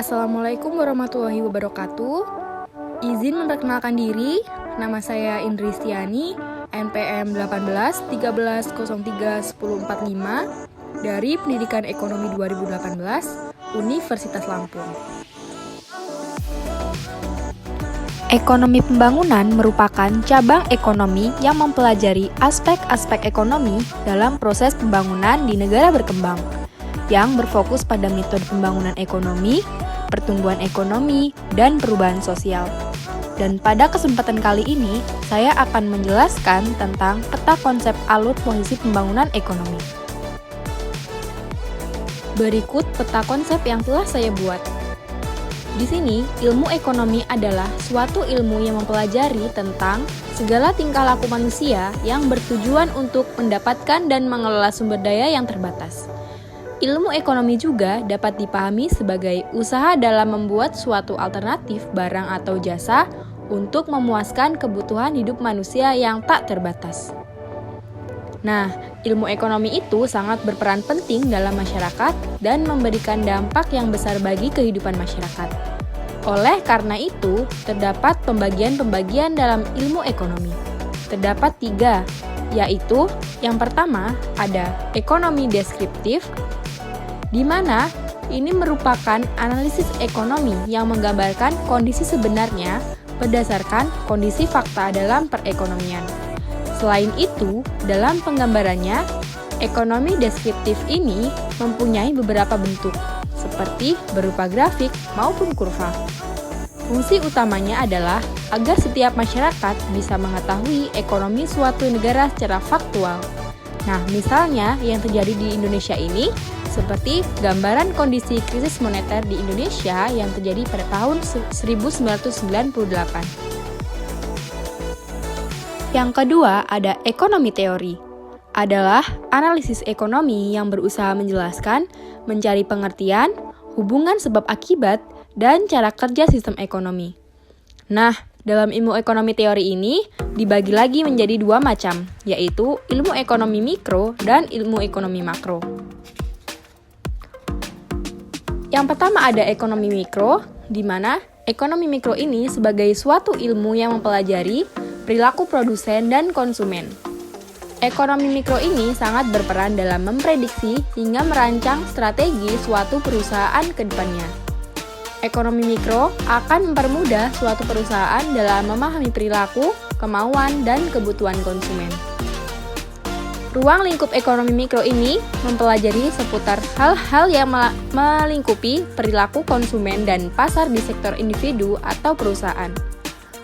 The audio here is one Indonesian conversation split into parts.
Assalamualaikum warahmatullahi wabarakatuh. Izin memperkenalkan diri, nama saya Indri Stiani, NPM 18 13 03 1045 dari Pendidikan Ekonomi 2018, Universitas Lampung. Ekonomi pembangunan merupakan cabang ekonomi yang mempelajari aspek-aspek ekonomi dalam proses pembangunan di negara berkembang, yang berfokus pada metode pembangunan ekonomi, pertumbuhan ekonomi, dan perubahan sosial. Dan pada kesempatan kali ini, saya akan menjelaskan tentang peta konsep alur posisi pembangunan ekonomi. Berikut peta konsep yang telah saya buat. Di sini, ilmu ekonomi adalah suatu ilmu yang mempelajari tentang segala tingkah laku manusia yang bertujuan untuk mendapatkan dan mengelola sumber daya yang terbatas. Ilmu ekonomi juga dapat dipahami sebagai usaha dalam membuat suatu alternatif barang atau jasa untuk memuaskan kebutuhan hidup manusia yang tak terbatas. Nah, ilmu ekonomi itu sangat berperan penting dalam masyarakat dan memberikan dampak yang besar bagi kehidupan masyarakat. Oleh karena itu, terdapat pembagian-pembagian dalam ilmu ekonomi. Terdapat 3, yaitu yang pertama ada ekonomi deskriptif, di mana ini merupakan analisis ekonomi yang menggambarkan kondisi sebenarnya berdasarkan kondisi fakta dalam perekonomian. Selain itu, dalam penggambarannya, ekonomi deskriptif ini mempunyai beberapa bentuk, seperti berupa grafik maupun kurva. Fungsi utamanya adalah agar setiap masyarakat bisa mengetahui ekonomi suatu negara secara faktual. Nah, misalnya yang terjadi di Indonesia ini, seperti gambaran kondisi krisis moneter di Indonesia yang terjadi pada tahun 1998. Yang kedua, ada ekonomi teori. Adalah analisis ekonomi yang berusaha menjelaskan, mencari pengertian, hubungan sebab akibat, dan cara kerja sistem ekonomi. Nah, dalam ilmu ekonomi teori ini dibagi lagi menjadi 2 macam, yaitu ilmu ekonomi mikro dan ilmu ekonomi makro. Yang pertama ada ekonomi mikro, di mana ekonomi mikro ini sebagai suatu ilmu yang mempelajari perilaku produsen dan konsumen. Ekonomi mikro ini sangat berperan dalam memprediksi hingga merancang strategi suatu perusahaan ke depannya. Ekonomi mikro akan mempermudah suatu perusahaan dalam memahami perilaku, kemauan, dan kebutuhan konsumen. Ruang lingkup ekonomi mikro ini mempelajari seputar hal-hal yang melingkupi perilaku konsumen dan pasar di sektor individu atau perusahaan.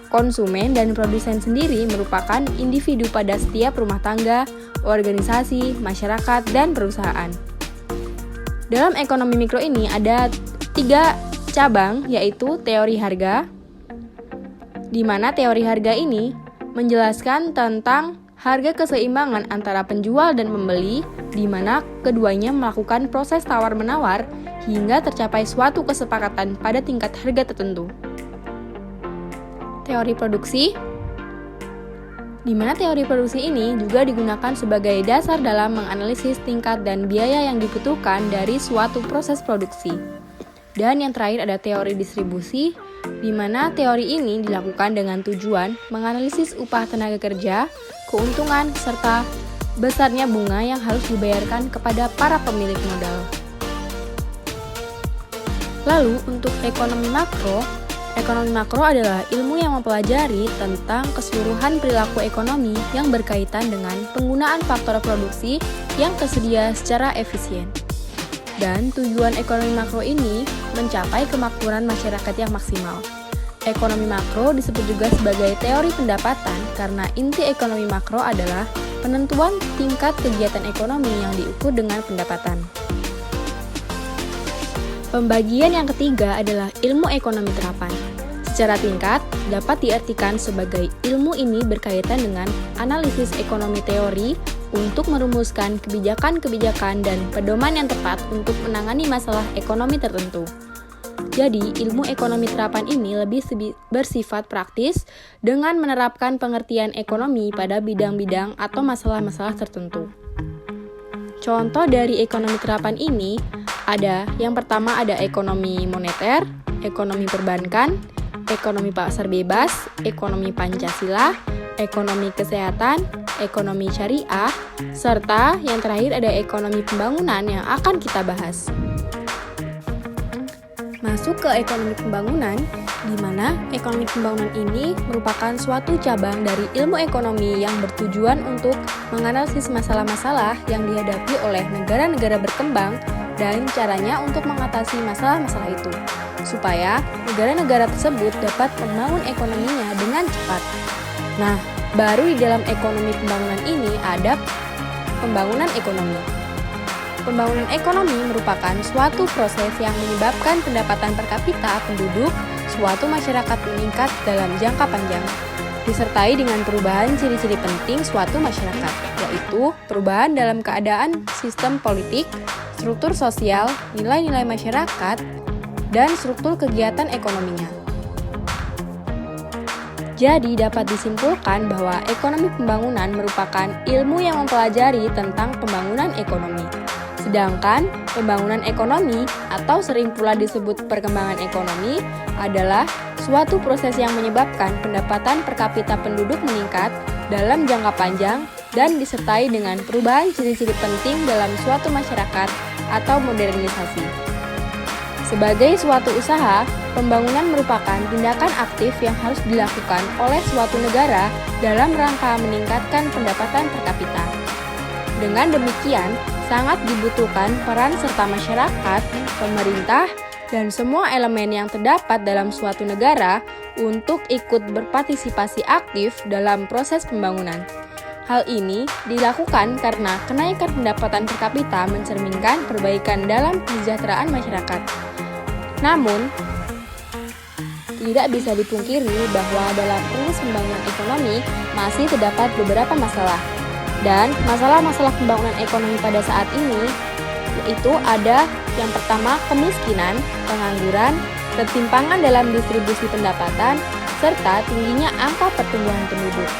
Konsumen dan produsen sendiri merupakan individu pada setiap rumah tangga, organisasi, masyarakat, dan perusahaan. Dalam ekonomi mikro ini ada 3 cabang, yaitu teori harga, di mana teori harga ini menjelaskan tentang harga keseimbangan antara penjual dan pembeli, di mana keduanya melakukan proses tawar-menawar hingga tercapai suatu kesepakatan pada tingkat harga tertentu. Teori produksi, di mana teori produksi ini juga digunakan sebagai dasar dalam menganalisis tingkat dan biaya yang dibutuhkan dari suatu proses produksi. Dan yang terakhir ada teori distribusi, di mana teori ini dilakukan dengan tujuan menganalisis upah tenaga kerja, keuntungan, serta besarnya bunga yang harus dibayarkan kepada para pemilik modal. Lalu untuk ekonomi makro adalah ilmu yang mempelajari tentang keseluruhan perilaku ekonomi yang berkaitan dengan penggunaan faktor produksi yang tersedia secara efisien. Dan tujuan ekonomi makro ini mencapai kemakmuran masyarakat yang maksimal. Ekonomi makro disebut juga sebagai teori pendapatan karena inti ekonomi makro adalah penentuan tingkat kegiatan ekonomi yang diukur dengan pendapatan. Pembagian yang ketiga adalah ilmu ekonomi terapan. Secara tingkat, dapat diartikan sebagai ilmu ini berkaitan dengan analisis ekonomi teori untuk merumuskan kebijakan-kebijakan dan pedoman yang tepat untuk menangani masalah ekonomi tertentu. Jadi, ilmu ekonomi terapan ini lebih bersifat praktis dengan menerapkan pengertian ekonomi pada bidang-bidang atau masalah-masalah tertentu. Contoh dari ekonomi terapan ini Yang pertama ada ekonomi moneter, ekonomi perbankan, ekonomi pasar bebas, ekonomi Pancasila, ekonomi kesehatan, ekonomi syariah, serta yang terakhir ada ekonomi pembangunan yang akan kita bahas. Masuk ke ekonomi pembangunan, di mana ekonomi pembangunan ini merupakan suatu cabang dari ilmu ekonomi yang bertujuan untuk menganalisis masalah-masalah yang dihadapi oleh negara-negara berkembang dan caranya untuk mengatasi masalah-masalah itu, supaya negara-negara tersebut dapat membangun ekonominya dengan cepat. Nah, baru di dalam ekonomi pembangunan ini ada pembangunan ekonomi. Pembangunan ekonomi merupakan suatu proses yang menyebabkan pendapatan per kapita penduduk suatu masyarakat meningkat dalam jangka panjang, disertai dengan perubahan ciri-ciri penting suatu masyarakat, yaitu perubahan dalam keadaan sistem politik, struktur sosial, nilai-nilai masyarakat, dan struktur kegiatan ekonominya. Jadi dapat disimpulkan bahwa ekonomi pembangunan merupakan ilmu yang mempelajari tentang pembangunan ekonomi. Sedangkan pembangunan ekonomi atau sering pula disebut perkembangan ekonomi adalah suatu proses yang menyebabkan pendapatan per kapita penduduk meningkat dalam jangka panjang dan disertai dengan perubahan ciri-ciri penting dalam suatu masyarakat atau modernisasi. Sebagai suatu usaha, pembangunan merupakan tindakan aktif yang harus dilakukan oleh suatu negara dalam rangka meningkatkan pendapatan per kapita. Dengan demikian, sangat dibutuhkan peran serta masyarakat, pemerintah, dan semua elemen yang terdapat dalam suatu negara untuk ikut berpartisipasi aktif dalam proses pembangunan. Hal ini dilakukan karena kenaikan pendapatan per kapita mencerminkan perbaikan dalam kesejahteraan masyarakat. Namun, tidak bisa dipungkiri bahwa dalam proses pembangunan ekonomi masih terdapat beberapa masalah. Dan masalah-masalah pembangunan ekonomi pada saat ini yaitu ada yang pertama kemiskinan, pengangguran, ketimpangan dalam distribusi pendapatan, serta tingginya angka pertumbuhan penduduk.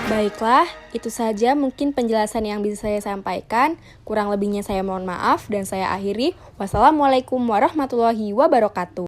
Baiklah, itu saja mungkin penjelasan yang bisa saya sampaikan. Kurang lebihnya saya mohon maaf dan saya akhiri. Wassalamualaikum warahmatullahi wabarakatuh.